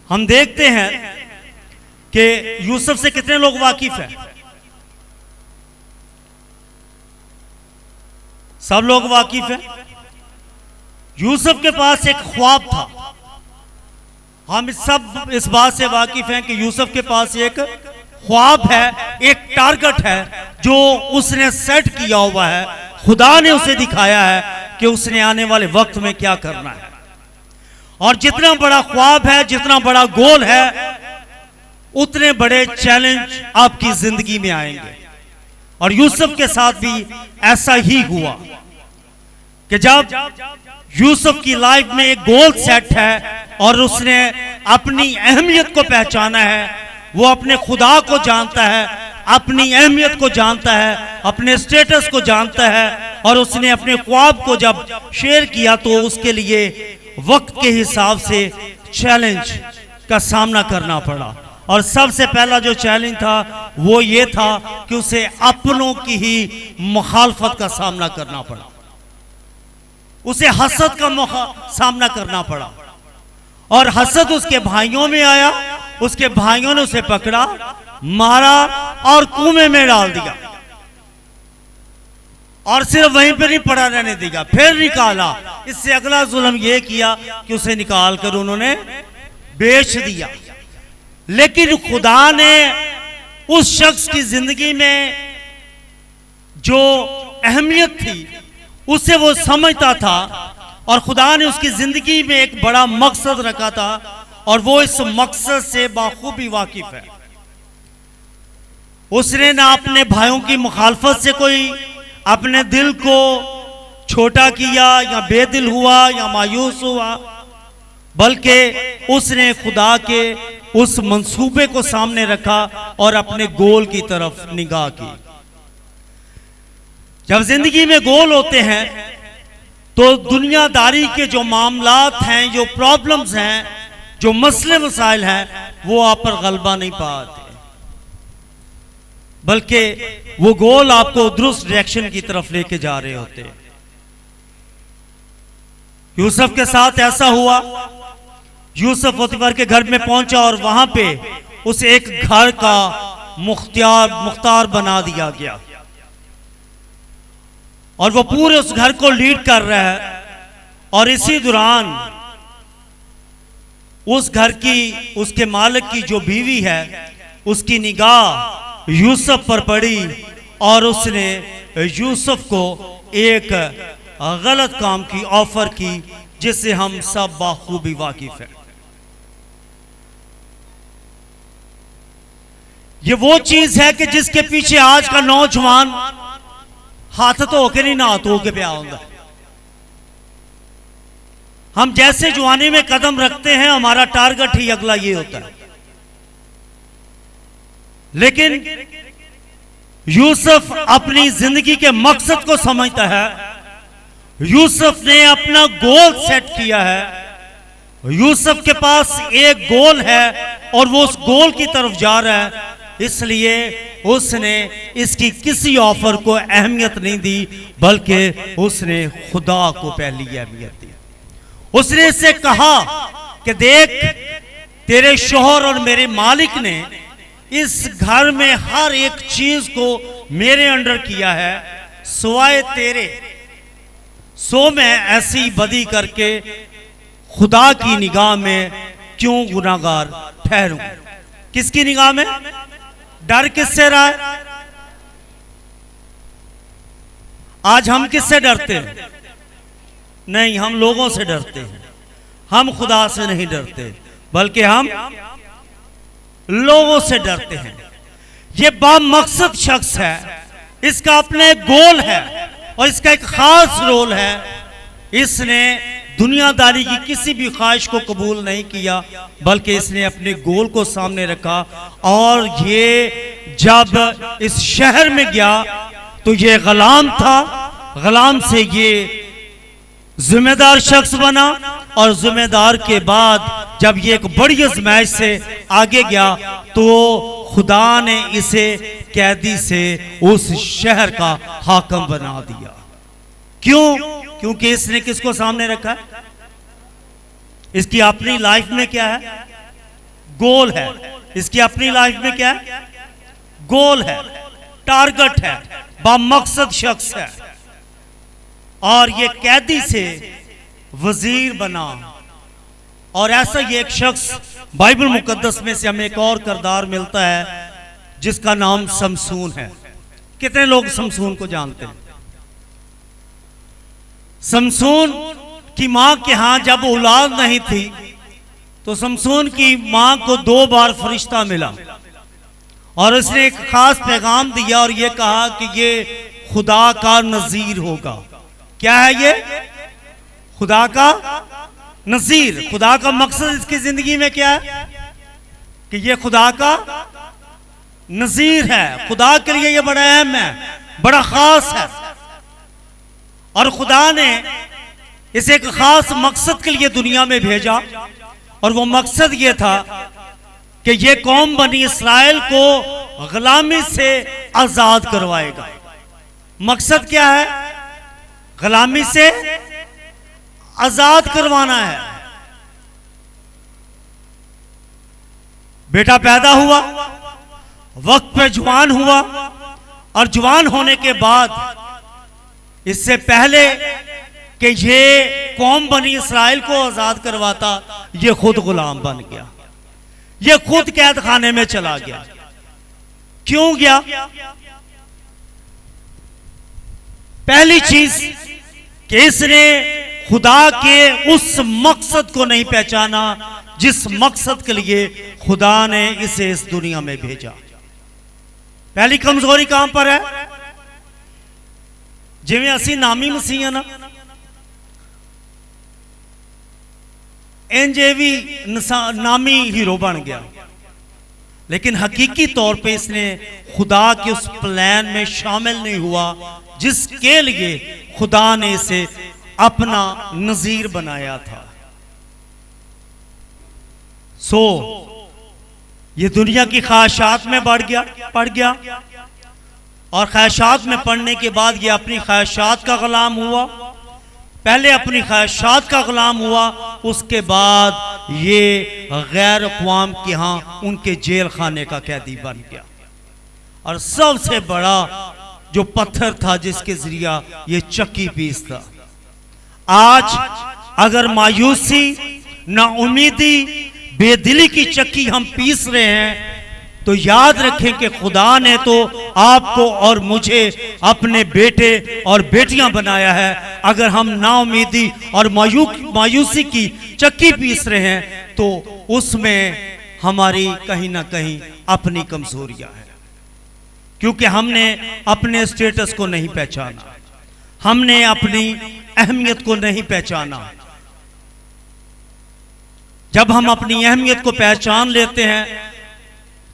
हम देखते हैं कि यूसुफ से कितने लोग वाकिफ हैं? सब लोग वाकिफ हैं। यूसुफ के पास एक ख्वाब था। हम सब इस बात से वाकिफ हैं कि यूसुफ के पास एक ख्वाब है, एक टारगेट है जो उसने सेट किया हुआ है। खुदा ने उसे दिखाया है कि उसने आने वाले वक्त में क्या करना है। और जितना बड़ा ख्वाब है, जितना बड़ा गोल है, उतने बड़े चैलेंज आपकी जिंदगी में आएंगे। और यूसुफ के साथ भी ऐसा ही हुआ कि जब यूसुफ की लाइफ में एक गोल सेट है और उसने अपनी अहमियत को पहचाना है, वो अपने खुदा को जानता है, अपनी अहमियत को जानता है, अपने स्टेटस को जानता है, और उसने अपने ख्वाब को जब शेयर किया तो उसके लिए वक्त के हिसाब से चैलेंज का सामना करना पड़ा। और सबसे पहला जो चैलेंज था वो ये था कि उसे अपनों की ही मुखालफत का सामना करना पड़ा, उसे हसद का सामना करना पड़ा। और हसद उसके भाइयों में आया, उसके भाइयों ने उसे पकड़ा, मारा और कुएं में डाल दिया। और सिर्फ वहीं पर नहीं पड़ा रहने दिया, फिर निकाला। इससे अगला जुल्म यह किया कि उसे निकाल कर उन्होंने बेच दिया। लेकिन खुदा ने उस शख्स की जिंदगी में जो अहमियत थी उसे वो समझता था, और खुदा ने उसकी जिंदगी में एक बड़ा मकसद रखा था, और वो इस मकसद से बाखूबी वाकिफ है। उसने ना अपने भाइयों की मुखालफत से कोई अपने दिल को छोटा किया या बेदिल हुआ या मायूस हुआ, बल्कि उसने खुदा के उस मंसूबे को सामने रखा और अपने गोल की तरफ निगाह की। जब जिंदगी में गोल होते हैं तो दुनियादारी के जो मामलात हैं, जो प्रॉब्लम्स हैं, जो मसले मसाइल हैं, वो आप पर गलबा नहीं पाते, बल्कि वो गोल आपको दुरुस्त डायरेक्शन की तरफ लेके जा रहे होते हैं। यूसुफ के साथ ऐसा हुआ। यूसुफ पोतीफर के घर में पहुंचा और वहां पे उसे एक घर का मुख्तार बना दिया गया, और वो पूरे उस घर को लीड कर रहा है। और इसी दौरान उस घर की, उसके मालिक की जो बीवी है, उसकी निगाह यूसुफ पर पड़ी और उसने यूसुफ को एक गलत काम की ऑफर की, जिससे हम सब बाखूबी वाकिफ हैं। ये वो चीज है कि जिसके पीछे आज का नौजवान हाथ तो होके नहीं, ना तो होके ब्याह होगा। हम जैसे जवानी में कदम रखते हैं, हमारा टारगेट ही अगला ये होता है। लेकिन यूसुफ अपनी जिंदगी के मकसद को समझता है। यूसुफ ने अपना गोल सेट किया है। यूसुफ के पास एक गोल है और वो उस गोल की तरफ जा रहा है, इसलिए उसने इसकी किसी ऑफर को अहमियत नहीं दी, बल्कि उसने खुदा को पहली अहमियत दी। उसने इससे कहा कि देख, तेरे शौहर और मेरे मालिक ने इस घर में हर एक चीज को मेरे अंडर किया है, सिवाय तेरे। सो मैं ऐसी बदी करके खुदा की निगाह में क्यों गुनाहगार ठहरूं? किसकी निगाह में? डर किससे रहा है? आज हम किससे डरते हैं? नहीं, हम लोगों से डरते हैं। हम खुदा से नहीं डरते, बल्कि हम लोगों से डरते हैं। ये बामकसद शख्स है, इसका अपना एक गोल है और इसका एक खास रोल है। इसने दुनियादारी की किसी भी ख्वाहिश को कबूल नहीं किया, बल्कि इसने अपने गोल को सामने रखा। और ये जब इस शहर में गया तो ये गुलाम था, गुलाम से ये जिम्मेदार शख्स बना, और जिम्मेदार के बाद जब ये एक बड़ी आजमाइश से आगे गया तो खुदा ने इसे कैदी से उस शहर का हाकिम बना दिया। क्यों? क्योंकि इसने किसको सामने रखा है? इसकी अपनी लाइफ में क्या है? गोल है, इसकी अपनी लाइफ में क्या है? गोल है, टारगेट है, बामकसद शख्स है। और ये कैदी से वजीर बना। और ऐसा ही एक शख्स बाइबल मुकद्दस में से हमें एक और किरदार मिलता है जिसका नाम समसून है। कितने लोग समसून को जानते हैं? समसून की मां के यहां जब औलाद नहीं थी तो समसून की मां को 2 बार फरिश्ता मिला और उसने एक खास पैगाम दिया और यह कहा कि ये खुदा का नजीर होगा। क्या है ये? खुदा का नजीर। खुदा का मकसद इसकी जिंदगी में क्या है? कि ये खुदा का नजीर है, खुदा के लिए ये बड़ा अहम है, बड़ा खास है। और खुदा ने इसे एक खास मकसद के लिए दुनिया में भेजा और वो मकसद ये था कि ये कौम बनी इस्राएल को गुलामी से आजाद करवाएगा। मकसद क्या है? गुलामी से आजाद करवाना है। बेटा पैदा हुआ, वक्त पे जवान हुआ और जवान होने के बाद इससे पहले कि ये कौम बनी इस्राएल को आजाद करवाता, ये खुद गुलाम बन गया, ये खुद कैद खाने में चला गया। क्यों गया? पहली चीज कि इसने खुदा के उस मकसद को नहीं पहचाना जिस मकसद के लिए खुदा ने इसे इस दुनिया में भेजा। पहली कमजोरी कहां पर है? जिवें असी नामी मसीह है ना, इंजे भी नामी हीरो बन गया, लेकिन हकीकी तौर पे इसने खुदा के उस प्लान में शामिल नहीं हुआ जिसके लिए खुदा ने इसे अपना नजीर बनाया था। ये दुनिया की ख्वाहिशात में पड़ गया और ख्वाहिशात में पड़ने के बाद ये अपनी ख्वाहिशात का गुलाम हुआ। पहले अपनी ख्वाहिशात का गुलाम हुआ, उसके बाद ये गैर अक़वाम के यहाँ उनके जेल खाने का कैदी बन गया। और सबसे बड़ा जो पत्थर था जिसके जरिया ये चक्की पीसता। आज अगर मायूसी, नाउमीदी, बेदिली की चक्की हम पीस रहे हैं तो याद रखें कि खुदा ने तो आपको और मुझे अपने बेटे और बेटियां बनाया है। अगर हम नाउमीदी और मायूसी की चक्की पीस रहे हैं तो उसमें हमारी कहीं ना कहीं अपनी कमजोरियां हैं, क्योंकि हमने अपने स्टेटस को नहीं पहचाना, हमने अपनी अहमियत को नहीं पहचाना। जब हम अपनी अहमियत को पहचान लेते हैं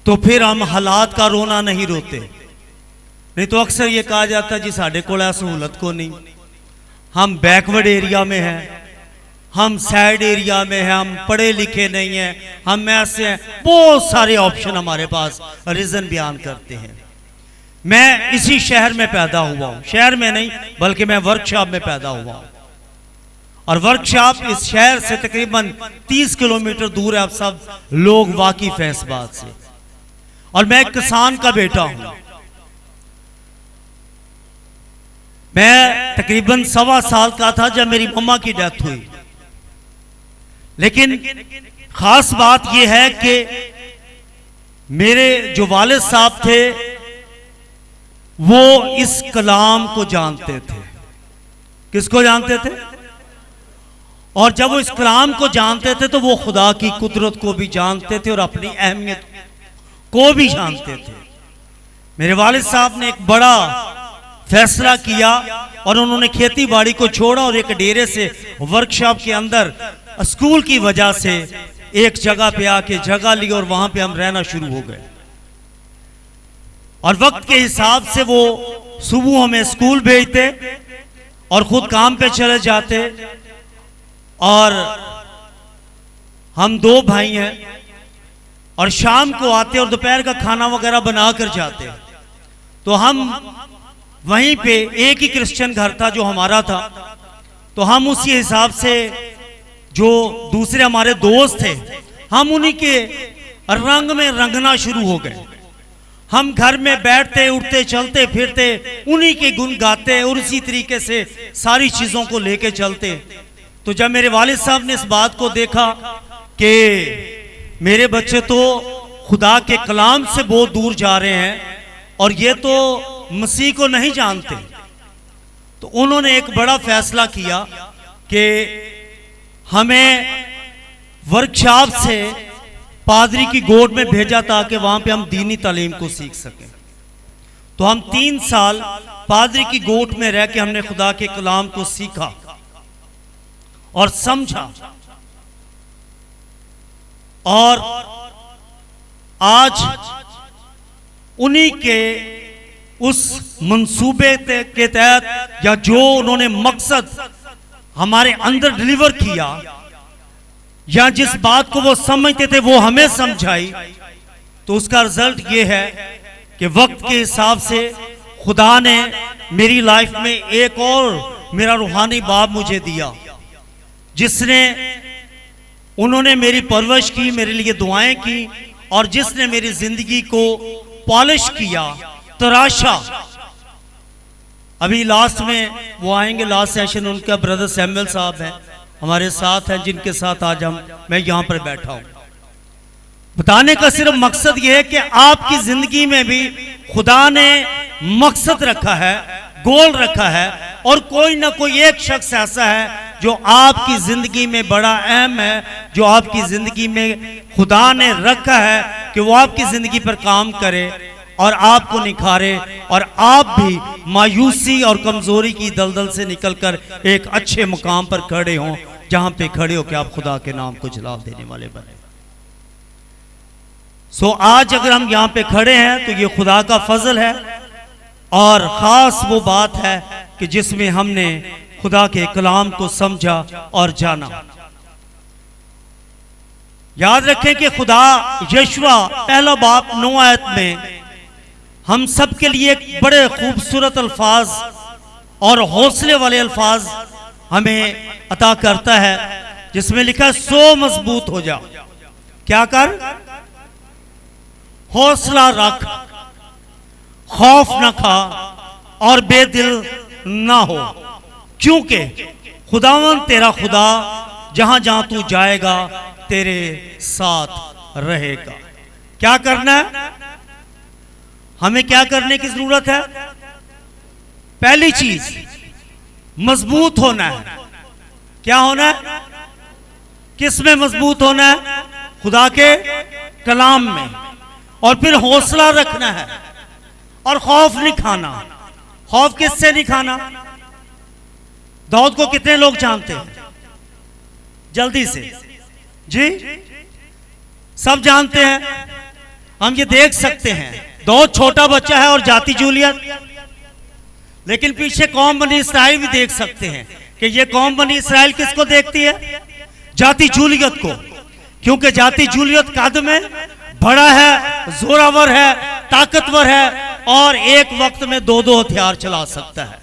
तो फिर हम हालात का रोना नहीं रोते। नहीं तो अक्सर ये कहा जाता है जी साढ़े को सहूलत को नहीं, हम बैकवर्ड एरिया में हैं, हम साइड एरिया में हैं, हम पढ़े लिखे नहीं हैं, हम ऐसे हैं। बहुत सारे ऑप्शन हमारे पास रीजन बयान करते हैं। मैं इसी शहर में पैदा हुआ हूं, शहर में नहीं बल्कि मैं वर्कशॉप में पैदा हुआ हूं और वर्कशॉप इस शहर से तकरीबन 30 किलोमीटर दूर है। आप सब लोग वाकिफ हैं इस बात से। और मैं एक किसान का बेटा हूं। मैं तकरीबन 1.25 साल का था जब मेरी मम्मा की डेथ हुई। लेकिन खास बात यह है कि मेरे जो वालिद साहब थे वो इस कलाम को जानते थे। किसको जानते थे? और जब वो इस कलाम को जानते थे तो वो खुदा की कुदरत को भी जानते थे और अपनी अहमियत को भी जानते थे। मेरे वालिद साहब ने एक बड़ा फैसला किया और उन्होंने खेती बाड़ी को छोड़ा और एक डेरे से वर्कशॉप के अंदर स्कूल की वजह से एक जगह पे आके जगह ली और वहां पे हम रहना शुरू हो गए। और वक्त के हिसाब से वो सुबह हमें स्कूल भेजते और खुद काम पे चले जाते। और हम 2 भाई हैं और शाम को आते और दोपहर का खाना वगैरह बना कर जाते। तो हम वहीं पे, एक ही क्रिश्चियन घर था जो हमारा था, तो हम उसी हिसाब से जो दूसरे हमारे दोस्त थे हम उन्हीं के रंग में रंगना शुरू हो गए। हम घर में बैठते उठते चलते फिरते उन्हीं के गुण गाते और उसी तरीके से सारी चीजों को लेके चलते। तो जब मेरे वालिद साहब ने इस बात को देखा कि मेरे बच्चे तो खुदा के कलाम से बहुत दूर जा रहे हैं और ये तो मसीह को नहीं जानते, तो उन्होंने एक बड़ा फैसला किया कि हमें वर्कशॉप से पादरी की गोद में भेजा ताकि वहां पे हम दीनी तालीम को सीख सकें। तो हम 3 साल पादरी की गोद में रह के हमने खुदा के कलाम को सीखा और समझा, और आज उन्हीं के उस मंसूबे के तहत या जो उन्होंने मकसद हमारे अंदर डिलीवर किया या जिस बात को वो समझते थे वो हमें समझाई, तो उसका रिजल्ट ये है कि वक्त के हिसाब से खुदा ने मेरी लाइफ में एक और मेरा रूहानी बाप मुझे दिया, जिसने उन्होंने मेरी परवरिश की, मेरे लिए दुआएं की और जिसने मेरी जिंदगी को पॉलिश किया, तराशा। अभी लास्ट में वो आएंगे, लास्ट सेशन उनका ब्रदर सैमुअल साहब हैं हमारे साथ हैं, जिनके साथ आज मैं यहां पर बैठा हूं। बताने का सिर्फ मकसद यह है कि आपकी जिंदगी में भी खुदा ने मकसद रखा है, गोल रखा है, और कोई ना कोई एक शख्स ऐसा है जो आपकी जिंदगी में बड़ा अहम है, जो आपकी जिंदगी में खुदा ने रखा है कि वो आपकी जिंदगी पर काम करे और आपको निखारे और आप भी मायूसी और कमजोरी की दलदल से निकलकर एक अच्छे मुकाम पर खड़े हों, जहां पे खड़े हो कि आप खुदा के नाम को जलाल देने वाले बने। सो आज अगर हम यहां पे खड़े हैं तो ये खुदा का फजल है, और खास वो बात है कि जिसमें हमने खुदा के कलाम को समझा और जाना। याद रखें कि खुदा यशवा पहला बाप 9 आयत में हम सब के लिए एक बड़े खूबसूरत अल्फाज और हौसले वाले अल्फाज हमें अता करता है, जिसमें लिखा है सो मजबूत हो जाओ। क्या कर? हौसला रख, खौफ न खा और बेदिल ना हो, क्योंकि खुदावन तेरा खुदा जहां जहां तू जाएगा तेरे साथ रहेगा। क्या करना है? हमें क्या करने की जरूरत है? पहली चीज मजबूत होना है। क्या होना है? किस में मजबूत होना है? खुदा के कलाम में। और फिर हौसला रखना है और खौफ नहीं खाना। खौफ किससे नहीं खाना? दाऊद को कितने लोग जानते हैं? जल्दी से जी, सब जानते हैं। हम ये देख सकते हैं, दाऊद छोटा बच्चा है और जाति जूलियत, लेकिन पीछे कौम बनी इसराइल भी देख सकते हैं कि ये कौम बनी इसराइल किसको देखती है? जाति जूलियत को, क्योंकि जाति जूलियत कद में बड़ा है, जोरावर है, ताकतवर है और एक वक्त में 2-2 हथियार चला सकता है।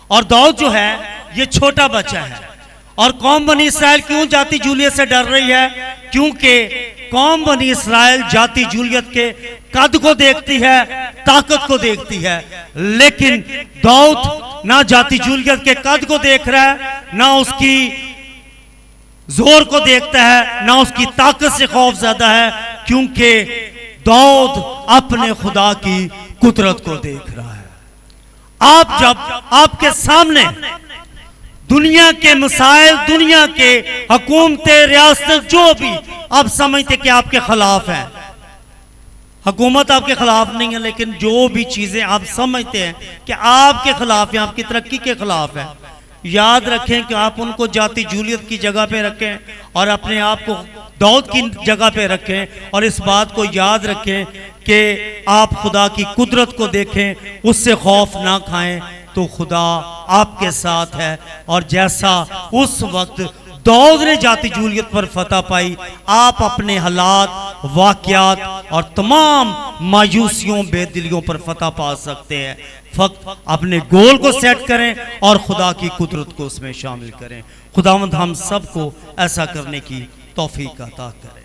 और दाऊद जो है ये छोटा बच्चा है। और कौम बनी इसराइल क्यों जाति जूलियत से डर रही है? क्योंकि कौम बनी इसराइल जाति जूलियत के कद को देखती है, ताकत को देखती है, लेकिन दाऊद ना जाति जूलियत के कद को देख रहा है, ना उसकी जोर को देखता है, ना उसकी ताकत से खौफ ज्यादा है, क्योंकि दाऊद अपने खुदा की कुदरत को देख रहा है। आप जब आपके सामने दुनिया के मसाइल, दुनिया के हुकूमतें, रियासत जो भी आप समझते कि आपके खिलाफ है, हुकूमत आपके खिलाफ नहीं है, लेकिन जो भी चीजें आप समझते हैं कि आपके खिलाफ है, आपकी तरक्की के खिलाफ है, याद रखें कि आप उनको जाति जूलियत की जगह पे रखें और अपने आप को दाऊद की जगह पे रखें, और इस बात को याद रखें कि आप खुदा की कुदरत को देखें, उससे खौफ ना खाएं, तो खुदा आपके साथ है। और जैसा उस वक्त दाऊद ने जाति जूलियत पर फतह पाई, आप अपने हालात, वाकयात और तमाम मायूसियों, बेदिलियों पर फतह पा सकते हैं। फक्त अपने गोल को सेट करें और खुदा की कुदरत को उसमें शामिल करें। खुदावंद हम सबको ऐसा करने की तौफीक अता करे।